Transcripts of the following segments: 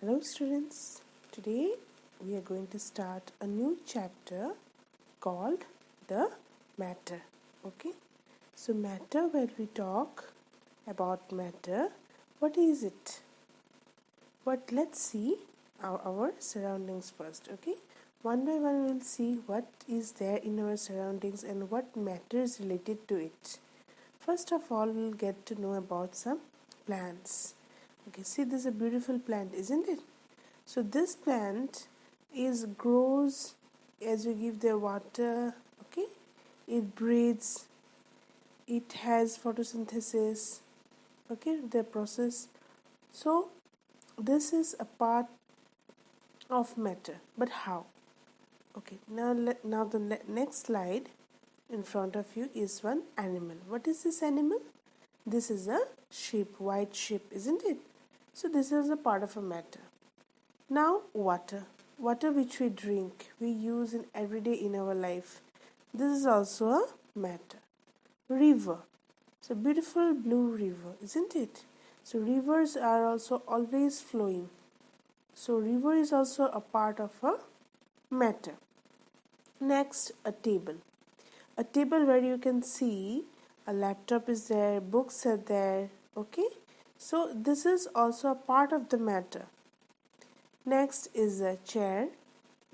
Hello students, today we are going to start a new chapter called the matter. Okay, so matter, when we talk about matter, what is it? Let's see our surroundings first. Okay, one by one we'll see what is there in our surroundings and what matter is related to it. First of all, we'll get to know about some plants. Okay, see, this is a beautiful plant, isn't it? So this plant grows as you give the water. Okay, it breathes, it has photosynthesis. Okay, the process. So this is a part of matter, but how? Okay, now the next slide in front of you is one animal. What is this animal? This is a sheep, white sheep, isn't it? So this is a part of a matter. Now water which we drink, we use in everyday in our life. This is also a matter. River, so beautiful blue river, isn't it? So rivers are also always flowing. So river is also a part of a matter. Next, a table where you can see a laptop is there, books are there. Okay, so this is also a part of the matter. Next is a chair.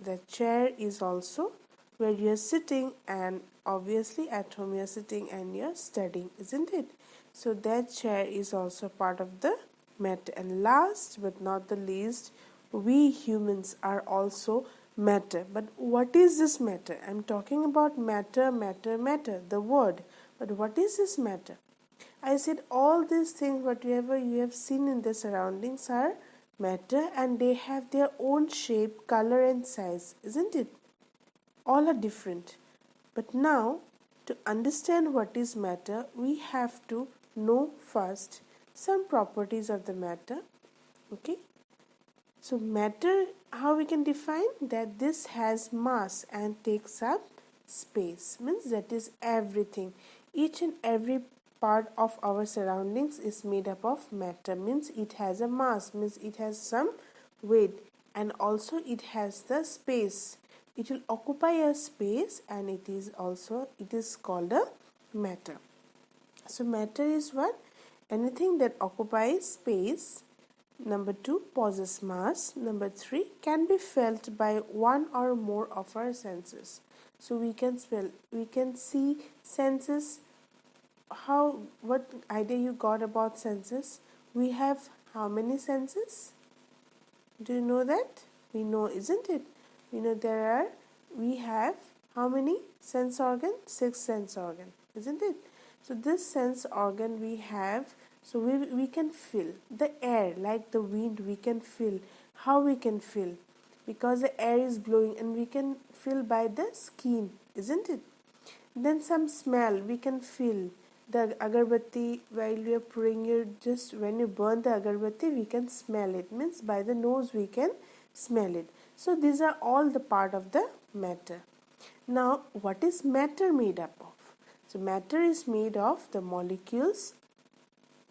The chair is also where you are sitting, and obviously at home you are sitting and you are studying, isn't it? So that chair is also part of the matter. And last but not the least, we humans are also matter. But what is this matter? I'm talking about matter, the word. But what is this matter? I said all these things, whatever you have seen in the surroundings, are matter, and they have their own shape, color and size, isn't it? All are different. But now, to understand what is matter, we have to know first some properties of the matter. Okay, so matter, how we can define that? This has mass and takes up space, means that is everything. Each and every part of our surroundings is made up of matter, means it has a mass, means it has some weight, and also it has the space. It will occupy a space, and it is called a matter. So matter is what? Anything that occupies space. Number 2, possess mass. Number 3, can be felt by one or more of our senses. So we can see senses. What idea you got about senses? We have how many senses? Do you know that? We know, isn't it? We know we have how many sense organ? 6 sense organ, isn't it? So this sense organ we have, so we can feel the air, like the wind we can feel. How we can feel? Because the air is blowing and we can feel by the skin, isn't it? Then some smell we can feel. The agarbatti, while you are pouring just when you burn the agarbatti, we can smell it, means by the nose we can smell it. So these are all the part of the matter. Now what is matter made up of? So matter is made of the molecules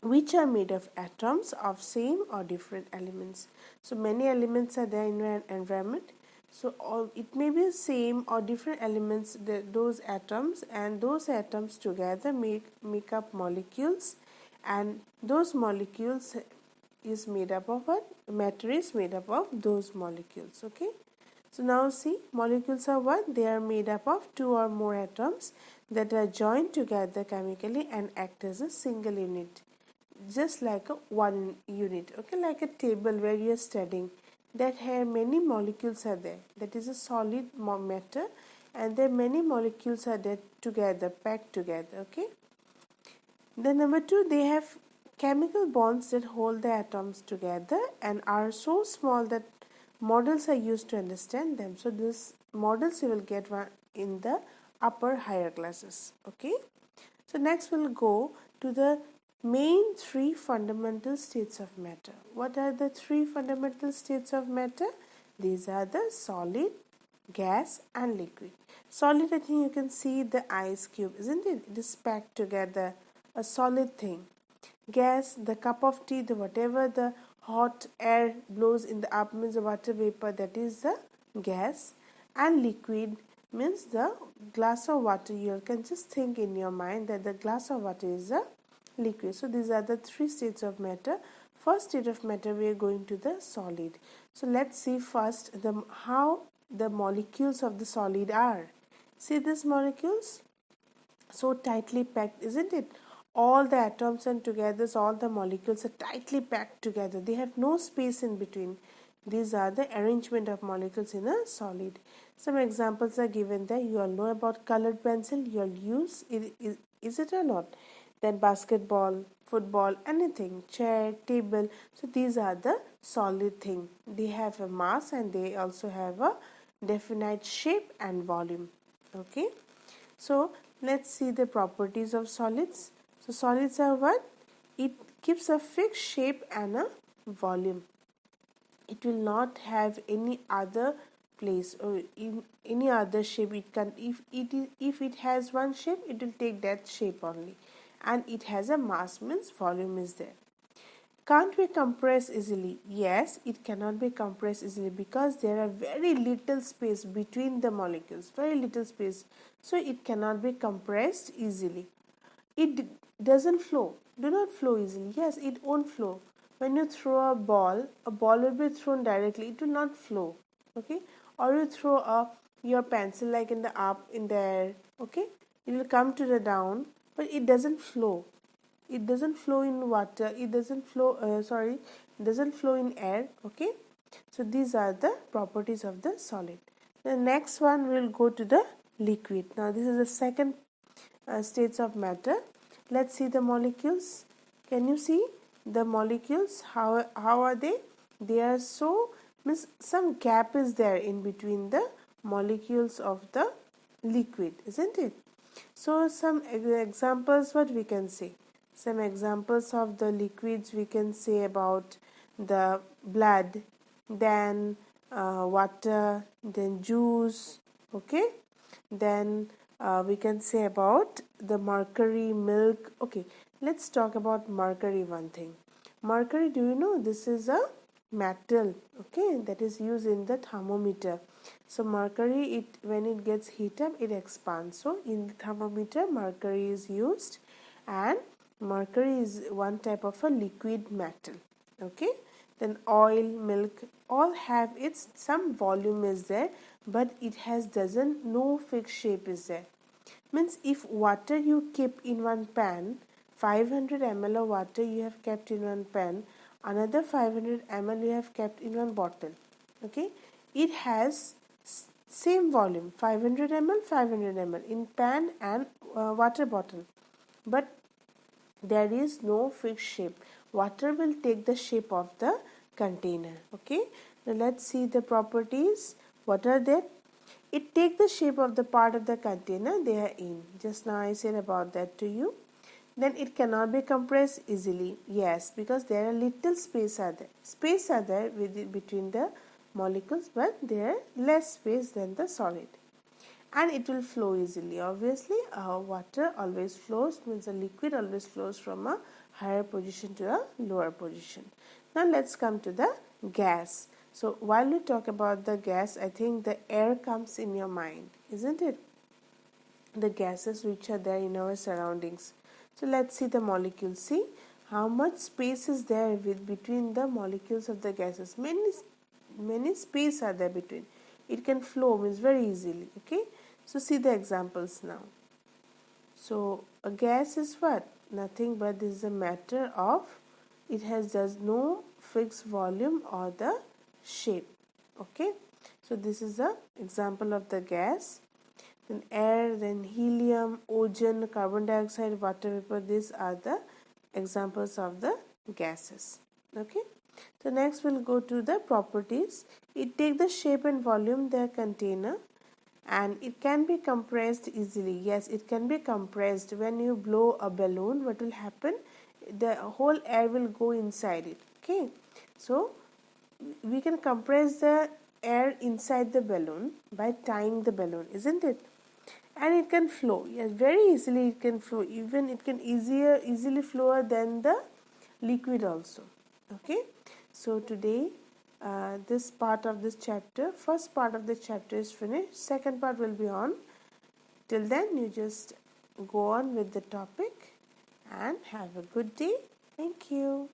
which are made of atoms of same or different elements. So many elements are there in our environment. So it may be same or different elements, those atoms, and those atoms together make up molecules, and those molecules is made up of what? Matter is made up of those molecules. Okay. So now see, molecules are what? They are made up of 2 or more atoms that are joined together chemically and act as a single unit, just like a one unit. Okay, like a table where you are studying, that here many molecules are there. That is a solid matter, and there many molecules are there together, packed together. Okay. Then number 2, they have chemical bonds that hold the atoms together and are so small that models are used to understand them. So this models you will get one in the upper higher classes. Okay. So next we'll go to the main 3 fundamental states of matter. What are the 3 fundamental states of matter? These are the solid, gas and liquid. Solid, I think you can see the ice cube, isn't it? It is packed together, a solid thing. Gas, the cup of tea, the whatever the hot air blows in the up means the water vapor, that is the gas, and liquid means the glass of water. You can just think in your mind that the glass of water is a liquid. So these are the three states of matter. First state of matter, we are going to the solid. So let's see first how the molecules of the solid are. See these molecules? So tightly packed, isn't it? All the atoms and together, all the molecules are tightly packed together. They have no space in between. These are the arrangement of molecules in a solid. Some examples are given there. You all know about colored pencil. You all use it, is it or not? Then basketball, football, anything, chair, table. So these are the solid thing. They have a mass and they also have a definite shape and volume. Okay. So let's see the properties of solids. So solids are what? It gives a fixed shape and a volume. It will not have any other place or in any other shape. It can, if it has one shape, it will take that shape only, and it has a mass means volume is there. Can't be compressed easily? Yes, it cannot be compressed easily because there are very little space between the molecules, very little space. So it cannot be compressed easily. It doesn't flow, do not flow easily. Yes, it won't flow. When you throw a ball will be thrown directly, it will not flow. Okay, or you throw your pencil like in the up in the air. Okay, it will come to the down, but it doesn't flow. It doesn't flow in water, it doesn't flow doesn't flow in air. Okay, so these are the properties of the solid. The next one will go to the liquid. Now this is the second states of matter. Let's see the molecules. Can you see the molecules? How are they? They are so means some gap is there in between the molecules of the liquid, isn't it? So some examples what we can say. Some examples of the liquids we can say about the blood, then water, then juice. Okay, then we can say about the mercury, milk. Okay, let's talk about mercury. One thing, mercury, do you know this is a metal, okay, that is used in the thermometer. So mercury, it when it gets heat up, it expands. So in the thermometer, mercury is used, and mercury is one type of a liquid metal. Okay, then oil, milk, all have its some volume is there, but it has doesn't no fixed shape is there. Means if water you keep in one pan, 500 ml of water you have kept in one pan, another 500 ml you have kept in one bottle. Okay, it has same volume, 500 ml, 500 ml in pan and water bottle, but there is no fixed shape. Water will take the shape of the container. Okay, now let's see the properties. What are they? It take the shape of the part of the container they are in. Just now I said about that to you. Then it cannot be compressed easily. Yes, because there are little space are there. Space are there between the molecules, but there are less space than the solid. And it will flow easily. Obviously, water always flows, means a liquid always flows from a higher position to a lower position. Now let's come to the gas. So while we talk about the gas, I think the air comes in your mind, isn't it? The gases which are there in our surroundings. So let's see the molecules. See how much space is there between the molecules of the gases. Many space are there between. It can flow means very easily. Okay. So see the examples now. So a gas is what? Nothing but this is a matter of it does no fixed volume or the shape. Okay. So this is the example of the gas. Then air, then helium, ozone, carbon dioxide, water vapor. These are the examples of the gases. Okay. So next we'll go to the properties. It takes the shape and volume their container, and it can be compressed easily. Yes, it can be compressed. When you blow a balloon, what will happen? The whole air will go inside it. Okay. So we can compress the air inside the balloon by tying the balloon, isn't it? And it can flow. Yes, very easily it can flow. Even it can easily flow than the liquid also. Okay. So today this part of this chapter, first part of the chapter is finished. Second part will be on. Till then you just go on with the topic and have a good day. Thank you.